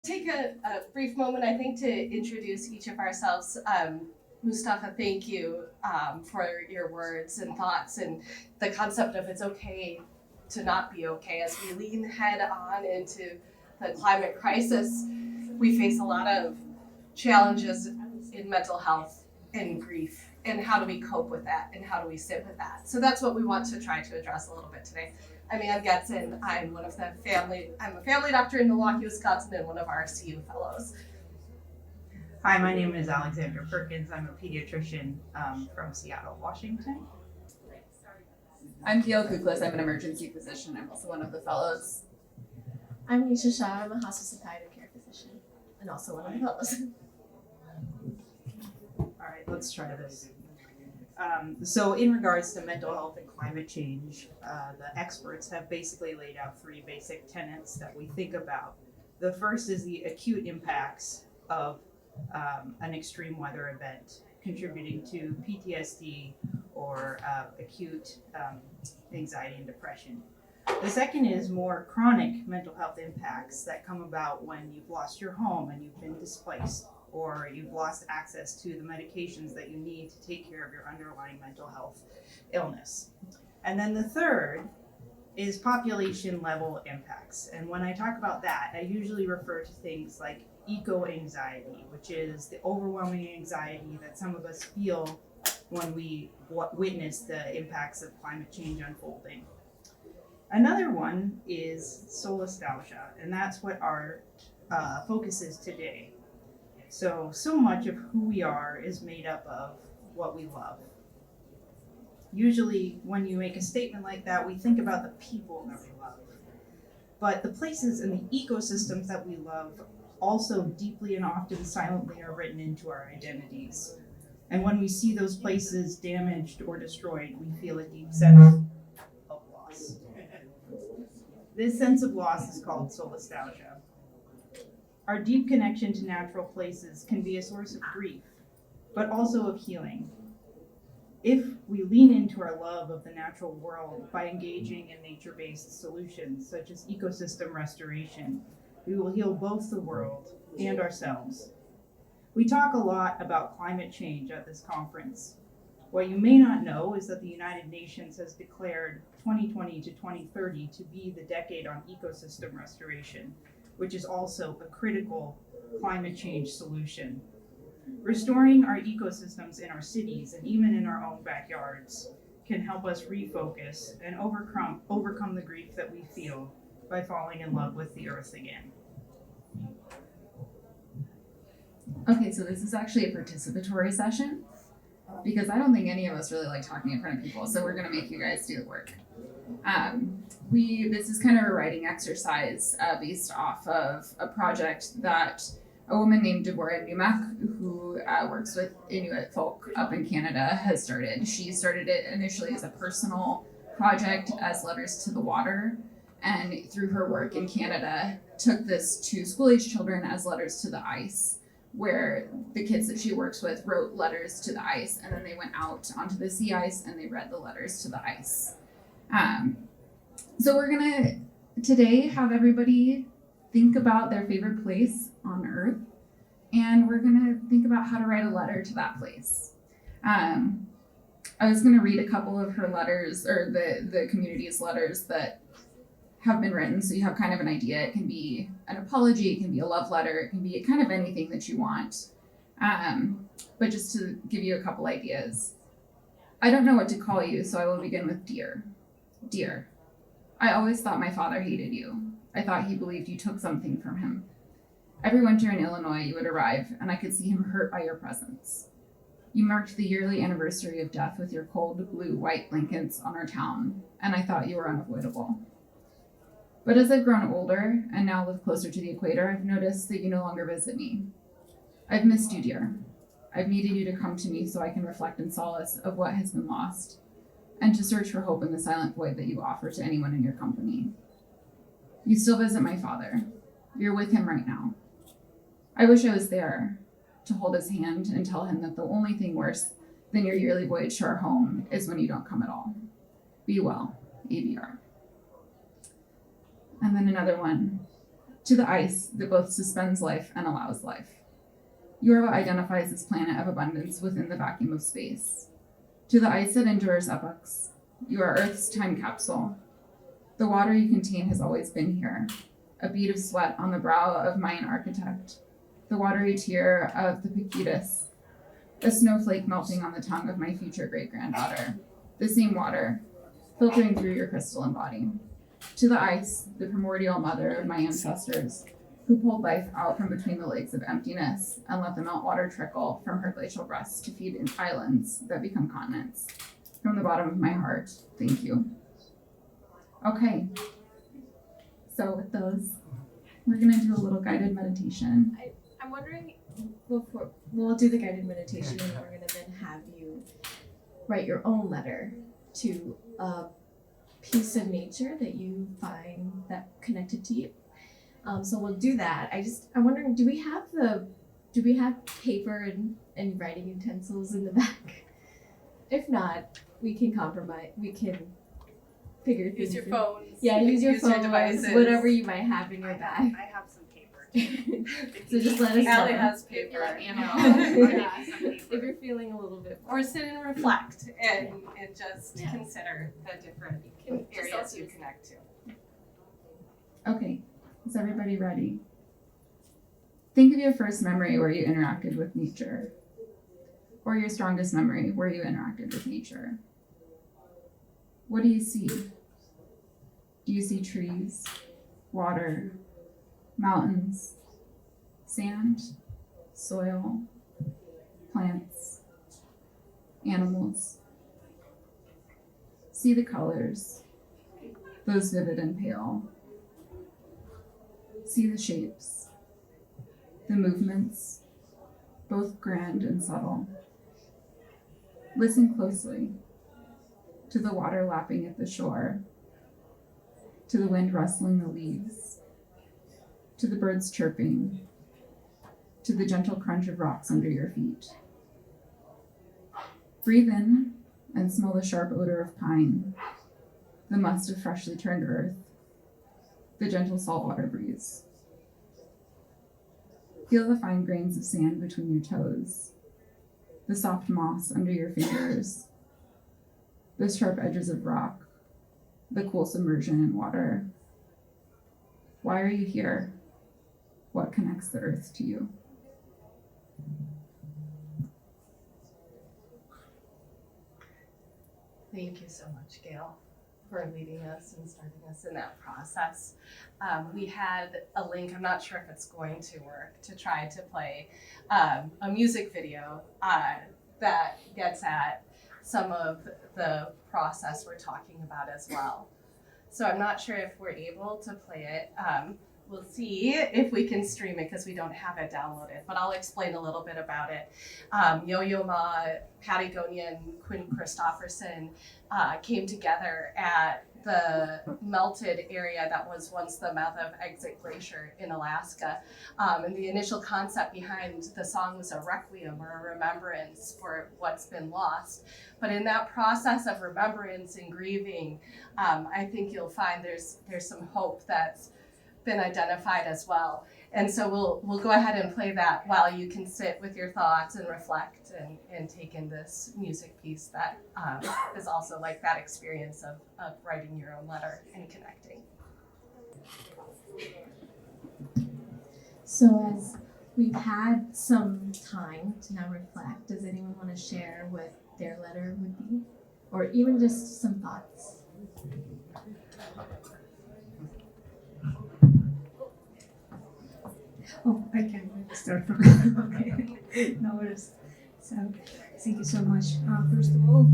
Take a brief moment, I think, to introduce each of ourselves. Mustafa, thank you for your words and thoughts and the concept of it's okay to not be okay. As we lean head on into the climate crisis, we face a lot of challenges in mental health and grief. And how do we cope with that? And how do we sit with that? So that's what we want to try to address a little bit today. I'm Ann Getson. I'm a family doctor in Milwaukee, Wisconsin, and one of our CU fellows. Hi, my name is Alexandra Perkins. I'm a pediatrician from Seattle, Washington. I'm Gail Kuklis. I'm an emergency physician. I'm also one of the fellows. I'm Nisha Shah. I'm a hospice and palliative care physician and also one of the fellows. All right, let's try this. So in regards to mental health and climate change, the experts have basically laid out three basic tenets that we think about. The first is the acute impacts of an extreme weather event contributing to PTSD or acute anxiety and depression. The second is more chronic mental health impacts that come about when you've lost your home and you've been displaced, or you've lost access to the medications that you need to take care of your underlying mental health illness. And then the third is population level impacts. And when I talk about that, I usually refer to things like eco-anxiety, which is the overwhelming anxiety that some of us feel when we witness the impacts of climate change unfolding. Another one is solastalgia, and that's what our focus is today. So much of who we are is made up of what we love. Usually when you make a statement like that, we think about the people that we love. But the places and the ecosystems that we love also deeply and often silently are written into our identities. And when we see those places damaged or destroyed, we feel a deep sense of loss. This sense of loss is called solastalgia. Our deep connection to natural places can be a source of grief, but also of healing. If we lean into our love of the natural world by engaging in nature-based solutions, such as ecosystem restoration, we will heal both the world and ourselves. We talk a lot about climate change at this conference. What you may not know is that the United Nations has declared 2020 to 2030 to be the decade on ecosystem restoration, which is also a critical climate change solution. Restoring our ecosystems in our cities and even in our own backyards can help us refocus and overcome the grief that we feel by falling in love with the earth again. Okay, so this is actually a participatory session because I don't think any of us really like talking in front of people, so we're gonna make you guys do the work. This is kind of a writing exercise based off of a project that a woman named Deborah Numak, who works with Inuit folk up in Canada, has started. She started it initially as a personal project as Letters to the Water, and through her work in Canada, took this to school-age children as Letters to the Ice, where the kids that she works with wrote letters to the ice, and then they went out onto the sea ice and they read the letters to the ice. So we're gonna today have everybody think about their favorite place on Earth, and we're gonna think about how to write a letter to that place. I was gonna read a couple of her letters, or the community's letters that have been written, so you have kind of an idea. It can be an apology, it can be a love letter, it can be kind of anything that you want. But just to give you a couple ideas. I don't know what to call you, so I will begin with dear. Dear, I always thought my father hated you. I thought he believed you took something from him. Every winter in Illinois you would arrive, and I could see him hurt by your presence. You marked the yearly anniversary of death with your cold blue-white blankets on our town, and I thought you were unavoidable. But as I've grown older, and now live closer to the equator, I've noticed that you no longer visit me. I've missed you, dear. I've needed you to come to me so I can reflect in solace of what has been lost, and to search for hope in the silent void that you offer to anyone in your company. You still visit my father. You're with him right now. I wish I was there to hold his hand and tell him that the only thing worse than your yearly voyage to our home is when you don't come at all. Be well, ABR. And then another one. To the ice that both suspends life and allows life. You are what identifies this planet of abundance within the vacuum of space. To the ice that endures epochs, you are Earth's time capsule. The water you contain has always been here, a bead of sweat on the brow of Mayan architect, the watery tear of the Paquitas, a snowflake melting on the tongue of my future great-granddaughter. The same water, filtering through your crystalline body. To the ice, the primordial mother of my ancestors, who pulled life out from between the legs of emptiness and let the meltwater trickle from her glacial breast to feed in islands that become continents. From the bottom of my heart, thank you. Okay, so with those, we're gonna do a little guided meditation. I'm wondering, before we'll do the guided meditation, and we're gonna then have you write your own letter to a piece of nature that you find that connected to you. So we'll do that. I'm wondering, do we have paper and writing utensils in the back? If not, we can compromise. We can figure Use your things phones. Yeah, use your phones, devices. whatever you might have in your bag. I have some paper. So just let us Allie know. has paper. Let me know. Yeah, some If paper. you're feeling a little bit Or sit and reflect and just Yeah. consider the different Just areas also you just- connect to. Okay, is everybody ready? Think of your first memory where you interacted with nature, or your strongest memory where you interacted with nature. What do you see? Do you see trees, water, mountains, sand, soil, plants, animals? See the colors, those vivid and pale. See the shapes, the movements, both grand and subtle. Listen closely to the water lapping at the shore, to the wind rustling the leaves, to the birds chirping, to the gentle crunch of rocks under your feet. Breathe in and smell the sharp odor of pine, the must of freshly turned earth, the gentle saltwater breeze. Feel the fine grains of sand between your toes, the soft moss under your fingers, the sharp edges of rock, the cool submersion in water. Why are you here? What connects the earth to you? Thank you so much, Gail, for leading us and starting us in that process. We had a link, I'm not sure if it's going to work, to try to play a music video that gets at some of the process we're talking about as well. So I'm not sure if we're able to play it. We'll see if we can stream it because we don't have it downloaded, but I'll explain a little bit about it. Yo-Yo Ma, Patagonia, and Quinn Christopherson came together at the melted area that was once the mouth of Exit Glacier in Alaska. And the initial concept behind the song was a requiem or a remembrance for what's been lost. But in that process of remembrance and grieving, I think you'll find there's some hope that's been identified as well. And so we'll go ahead and play that while you can sit with your thoughts and reflect and take in this music piece that is also like that experience of writing your own letter and connecting. So as we've had some time to now reflect, does anyone want to share what their letter would be? Or even just some thoughts? Oh, I can start from okay. No worries. So, thank you so much. First of all,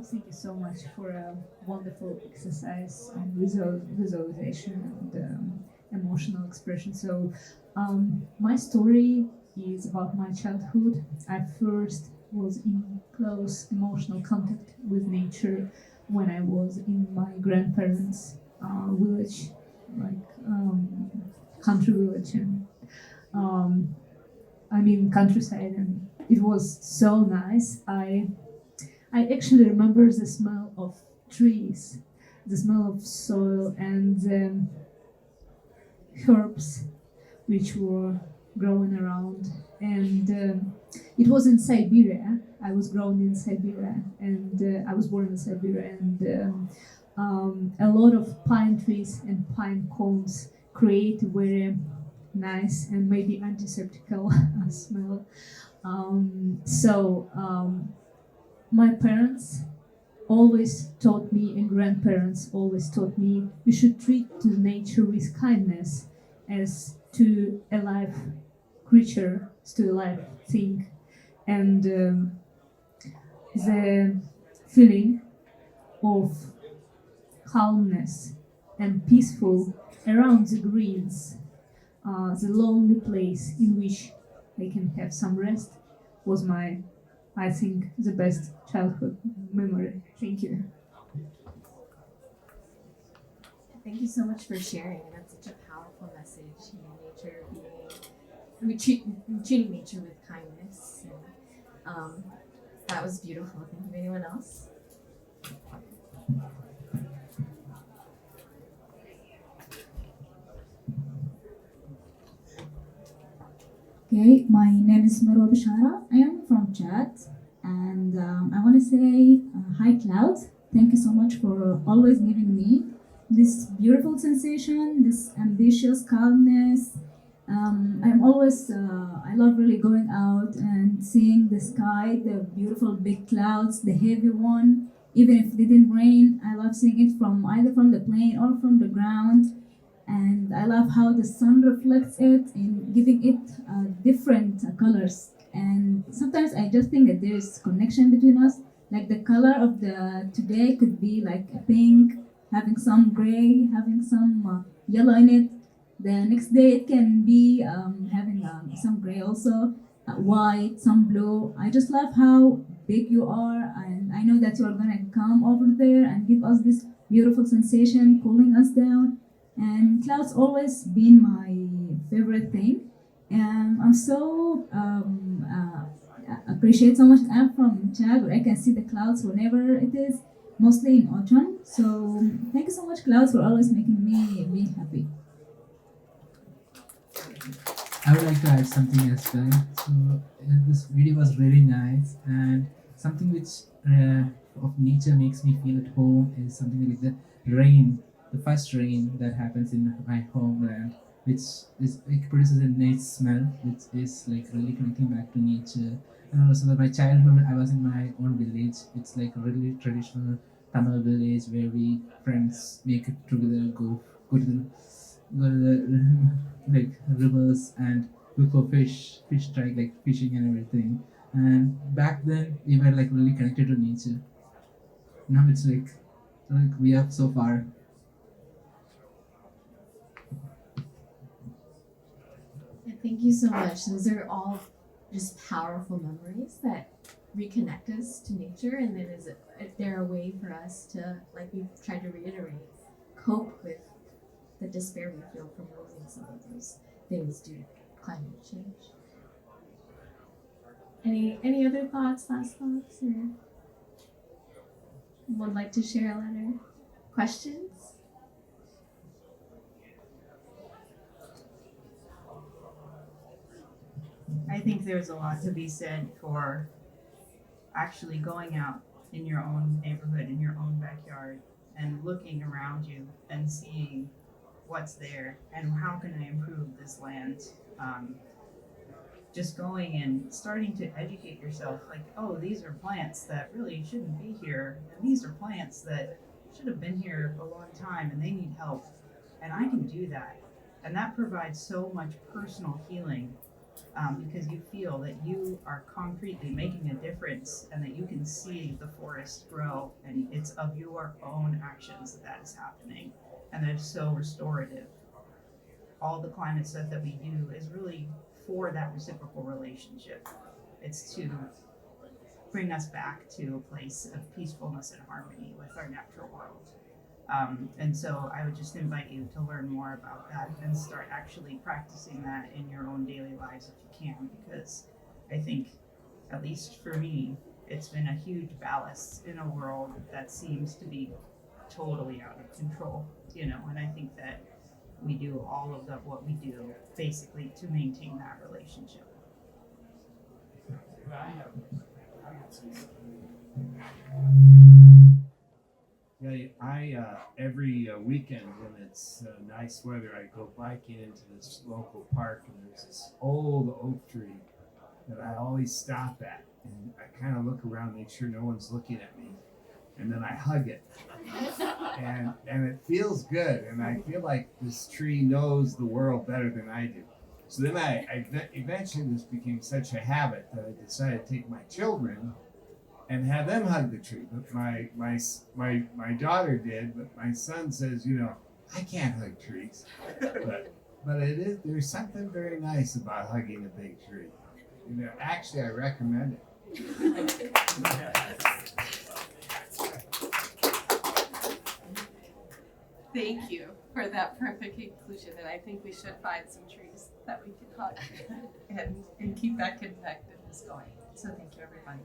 thank you so much for a wonderful exercise and visualization and emotional expression. So, my story is about my childhood. I first was in close emotional contact with nature when I was in my grandparents' village, like country village, and countryside, and it was so nice. I actually remember the smell of trees the smell of soil and herbs which were growing around. And it was in Siberia. I was grown in Siberia, and I was born in Siberia, and a lot of pine trees and pine cones create a very nice and maybe antiseptical smell. My parents always taught me, and grandparents always taught me, you should treat to nature with kindness as to a live creature, to a live thing. And the feeling of calmness and peaceful around the greens, the lonely place in which I can have some rest, was my, I think, the best childhood memory. Thank you. Thank you so much for sharing. And that's such a powerful message. You know, nature treating nature with kindness. And, that was beautiful. Thank you. Anyone else? Okay, my name is Marwa Bishara. I am from Chad, and I want to say hi, Cloud. Thank you so much for always giving me this beautiful sensation, this ambitious calmness. I'm always, I love really going out and seeing the sky, the beautiful big clouds, the heavy one. Even if it didn't rain, I love seeing it from either from the plane or from the ground. And I love how the sun reflects it in giving it different colors. And sometimes I just think that there is connection between us. Like the color of the today could be like a pink, having some gray, having some yellow in it. The next day it can be having some gray also, white, some blue. I just love how big you are, and I know that you are gonna come over there and give us this beautiful sensation, cooling us down. And clouds always been my favorite thing. And I'm so appreciate so much. I'm from Chad, where I can see the clouds whenever it is, mostly in autumn. So thank you so much, clouds, for always making me happy. I would like to add something as well. So this video was really nice, and something which of nature makes me feel at home is something like the rain, the first rain that happens in my homeland, which is it produces a nice smell, which is like really connecting back to nature. And also, my childhood, I was in my own village. It's like a really traditional Tamil village where we friends make it together, go to the like rivers and look for fish strike like fishing and everything. And back then we were like really connected to nature. Now it's like we are so far. Yeah, thank you so much. Those are all just powerful memories that reconnect us to nature, and then is there a way for us to, like we've tried to reiterate, cope with the despair we feel from losing some of those things due to climate change. Any other thoughts, last thoughts, or would like to share a letter? Questions? I think there's a lot to be said for actually going out in your own neighborhood, in your own backyard, and looking around you and seeing what's there and how can I improve this land. Just going and starting to educate yourself, like, oh, these are plants that really shouldn't be here, and these are plants that should have been here a long time and they need help, and I can do that. And that provides so much personal healing, because you feel that you are concretely making a difference and that you can see the forest grow, and it's of your own actions that is happening, and that is so restorative. All the climate stuff that we do is really for that reciprocal relationship. It's to bring us back to a place of peacefulness and harmony with our natural world. And so I would just invite you to learn more about that and start actually practicing that in your own daily lives if you can, because I think, at least for me, it's been a huge ballast in a world that seems to be totally out of control, you know, and I think that we do all of what we do basically to maintain that relationship. Yeah, every weekend when it's nice weather, I go biking into this local park, and there's this old oak tree that I always stop at, and I kind of look around, make sure no one's looking at me, and then I hug it, and it feels good, and I feel like this tree knows the world better than I do. So then eventually this became such a habit that I decided to take my children and have them hug the tree. But my daughter did, but my son says, you know, I can't hug trees. But there's something very nice about hugging a big tree. You know, actually I recommend it. Thank you for that perfect conclusion, and I think we should find some trees that we can hug and keep that connectedness going. So thank you, everybody.